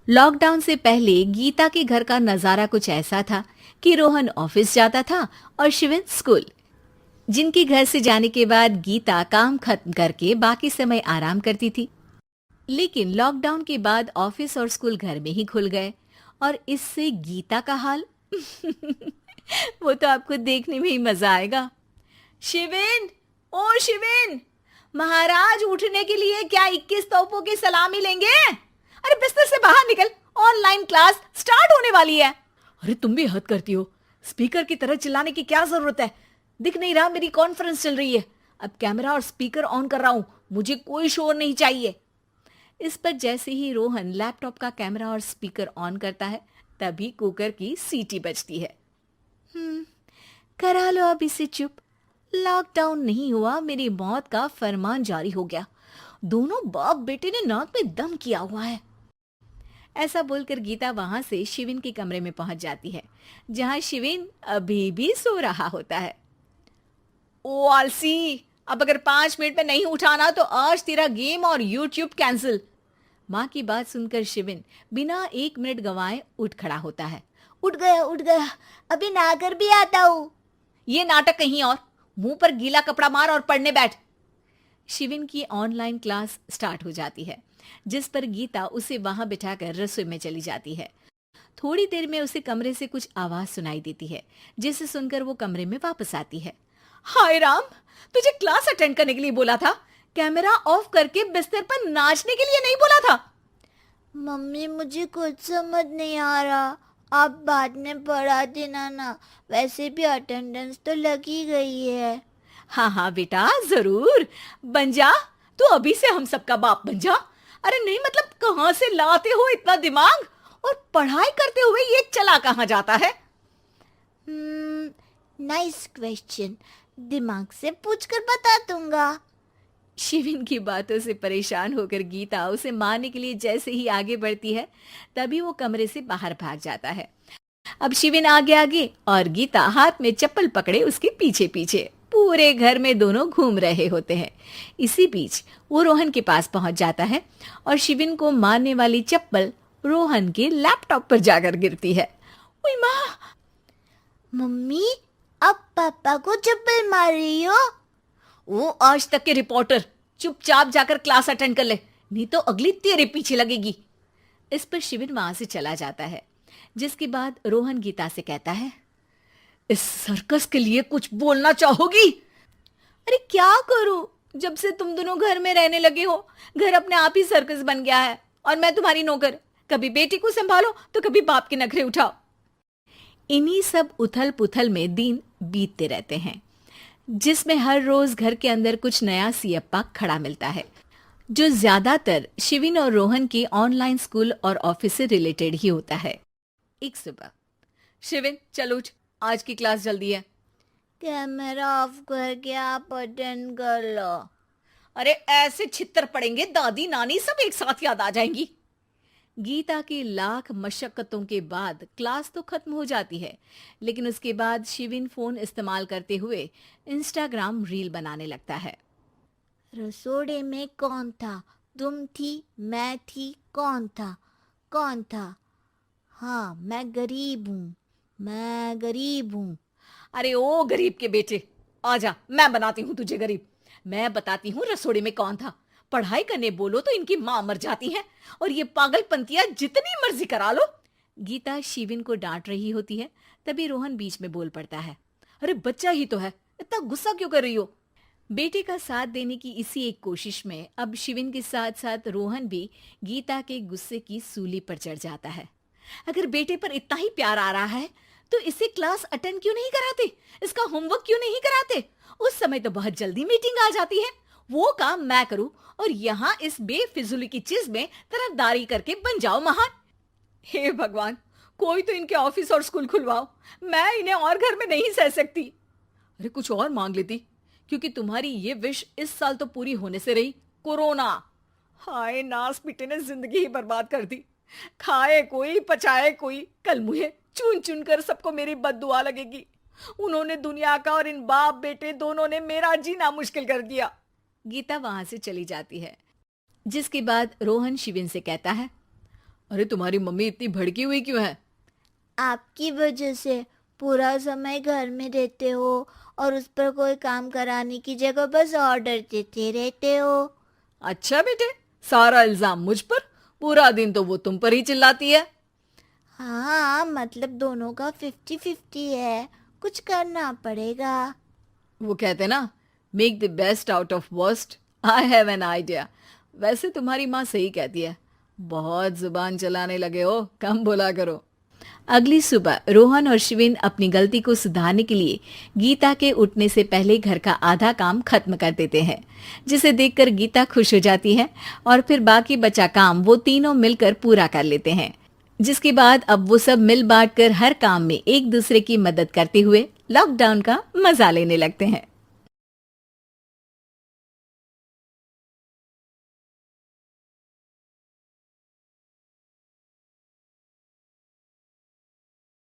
Lockdown से पहले गीता के घर का नजारा कुछ ऐसा था कि रोहन ऑफिस जाता था और शिविन स्कूल। जिनके घर से जाने के बाद गीता काम खत्म करके बाकी समय आराम करती थी। लेकिन लॉकडाउन के बाद ऑफिस और स्कूल घर में ही खुल गए और इससे गीता का हाल वो तो आपको देखने में ही मजा आएगा। शिविन, ओ शिविन, महाराज उठने के लिए क्या 21 तोपों की सलामी लेंगे? अरे बिस्तर से बाहर निकल, ऑनलाइन क्लास स्टार्ट होने वाली है। अरे तुम भी हद करती हो, स्पीकर की तरह चिल्लाने की क्या जरूरत है? दिख नहीं रहा मेरी कॉन्फ्रेंस चल रही है। अब कैमरा और स्पीकर ऑन कर रहा हूं, मुझे कोई शोर नहीं चाहिए। इस पर जैसे ही रोहन लैपटॉप का कैमरा और स्पीकर ऑन करता है, तभी कुकर की सीटी बजती है। करा लो अब इसे चुप। लॉकडाउन नहीं हुआ, मेरी मौत का फरमान जारी हो गया। दोनों बाप बेटे ने नाक में दम किया हुआ है। ऐसा बोलकर गीता वहां से शिविन के कमरे में पहुंच जाती है, जहां शिविन अभी भी सो रहा होता है। ओ आलसी, अब अगर 5 मिनट में नहीं उठाना तो आज तेरा गेम और यूट्यूब कैंसिल। माँ की बात सुनकर शिविन बिना 1 मिनट गंवाए उठ खड़ा होता है। उठ गया, अभी नहाकर भी आता हूँ। ये नाटक कहीं और, मुंह पर गीला कपड़ा मार और पढ़ने बैठ। शिविन की ऑनलाइन क्लास स्टार्ट हो जाती है, जिस पर गीता उसे वहां बिठाकर रसोई में चली जाती है। थोड़ी देर में उसे कमरे से कुछ आवाज सुनाई देती है, जिसे सुनकर वो कमरे में वापस आती है। हाय राम, तुझे क्लास अटेंड करने के लिए बोला था, कैमरा ऑफ करके बिस्तर पर नाचने के लिए नहीं बोला था। मम्मी मुझे कुछ समझ नहीं आ रहा, आप बाद में पढ़ा देना ना। वैसे भी अटेंडेंस तो लगी गई है। हाँ हाँ बेटा, जरूर बन जा। तू अभी से हम सबका बाप बन जा। अरे नहीं मतलब कहाँ से लाते हो इतना दिमाग, और पढ़ाई करते हुए ये चला कहाँ जाता है? नाइस क्वेश्चन, दिमाग से पूछकर बता दूंगा। शिविन की बातों से परेशान होकर गीता उसे मारने के लिए जैसे ही आगे बढ़ती है, तभी वो कमरे से बाहर भाग जाता है। अब शिविन आगे आगे और गीता हाथ में चप्पल पकड़े उसके पीछे पीछे पूरे घर में दोनों घूम रहे होते हैं। इसी बीच वो रोहन के पास पहुंच जाता है और शिविन को मारने वाली चप्पल रोहन के लैपटॉप पर जाकर गिरती है। ओए माँ! मम्मी, अब पापा को चप्पल मार रही हो? वो आज तक के रिपोर्टर, चुपचाप जाकर क्लास अटेंड कर ले, नहीं तो अगली तेरे पीछे लगेगी। इस पर शिविन वहां से चला जाता है, जिसके बाद रोहन गीता से कहता है, इस सर्कस के लिए कुछ बोलना चाहोगी? अरे क्या करूं, जब से तुम दोनों घर में रहने लगे हो, घर अपने आप ही सर्कस बन गया है और मैं तुम्हारी नौकर। कभी बेटी को संभालो तो कभी बाप के नखरे उठाओ। इन्हीं सब उथल पुथल में दिन बीतते रहते हैं, जिसमें हर रोज घर के अंदर कुछ नया सियप्पा खड़ा मिलता है, जो ज्यादातर शिविन और रोहन के ऑनलाइन स्कूल और ऑफिस से रिलेटेड ही होता है। एक सुबह, शिविन चलो उठ, आज की क्लास जल्दी है। कैमरा ऑफ करके आप अटेंड कर लो। अरे ऐसे छित्तर पड़ेंगे, दादी नानी सब एक साथ याद आ जाएंगी। गीता की लाख मशक्कतों के बाद क्लास तो खत्म हो जाती है, लेकिन उसके बाद शिविन फोन इस्तेमाल करते हुए इंस्टाग्राम रील बनाने लगता है। रसोड़े में कौन था? तुम थी, मैं थी, कौन था? कौन था? हाँ, मैं गरीब हूँ, मैं गरीब हूँ। अरे ओ गरीब के बेटे, आजा, मैं बनाती हूँ तुझे गरीब। मैं बताती हूँ रसोड़े में कौन था। पढ़ाई करने बोलो तो इनकी माँ मर जाती है, और ये पागलपंतियां जितनी मर्जी करा लो। गीता शिविन को डांट रही होती है, तभी रोहन बीच में बोल पड़ता है। अरे बच्चा ही तो है, इतना गुस्सा क्यों कर रही हो? बेटे का साथ देने की इसी एक कोशिश में अब शिविन के साथ साथ रोहन भी गीता के गुस्से की सूली पर चढ़ जाता है। अगर बेटे पर इतना ही प्यार आ रहा है तो इसे क्लास अटेंड क्यों नहीं कराते, इसका होमवर्क क्यों नहीं कराते? उस समय तो बहुत जल्दी मीटिंग आ जाती है, वो काम मैं करूं और यहाँ इस बेफिजुली की चीज में तरफदारी करके बन जाओ महान। हे भगवान, कोई तो इनके ऑफिस और स्कूल खुलवाओ, मैं इन्हें और घर में नहीं सह सकती। अरे कुछ और मांग लेती, क्योंकि तुम्हारी ये विश इस साल तो पूरी होने से रही, कोरोना। हाय नास पिटे ने जिंदगी ही बर्बाद कर दी। खाए कोई पचाए कोई, कल मुझे चुन चुन कर सबको मेरी बद्दुआ लगेगी। उन्होंने दुनिया का और इन बाप बेटे दोनों ने मेरा जीना मुश्किल कर दिया। गीता वहां से चली जाती है, जिसके बाद रोहन शिविन से कहता है, अरे तुम्हारी मम्मी इतनी भड़की हुई क्यों है? आपकी वजह से पूरा समय घर में रहते हो और उस पर कोई काम कराने की जगह बस ऑर्डर देते रहते हो। अच्छा बेटे, सारा इल्जाम मुझ पर, पूरा दिन तो वो तुम पर ही चिल्लाती है। हाँ, मतलब दोनों का 50-50 है, कुछ करना पड़ेगा। वो कहते ना, make the best out of worst. I have an idea. वैसे तुम्हारी माँ सही कहती है, बहुत जुबान चलाने लगे हो, कम बोला करो। अगली सुबह रोहन और शिविन अपनी गलती को सुधारने के लिए गीता के उठने से पहले घर का आधा काम खत्म कर देते हैं, जिसे देखकर गीता खुश हो जाती है और फिर बाकी बचा काम वो तीनों मिलकर पूरा कर लेते हैं। जिसके बाद अब वो सब मिल बांट कर हर काम में एक दूसरे की मदद करते हुए लॉकडाउन का मजा लेने लगते हैं।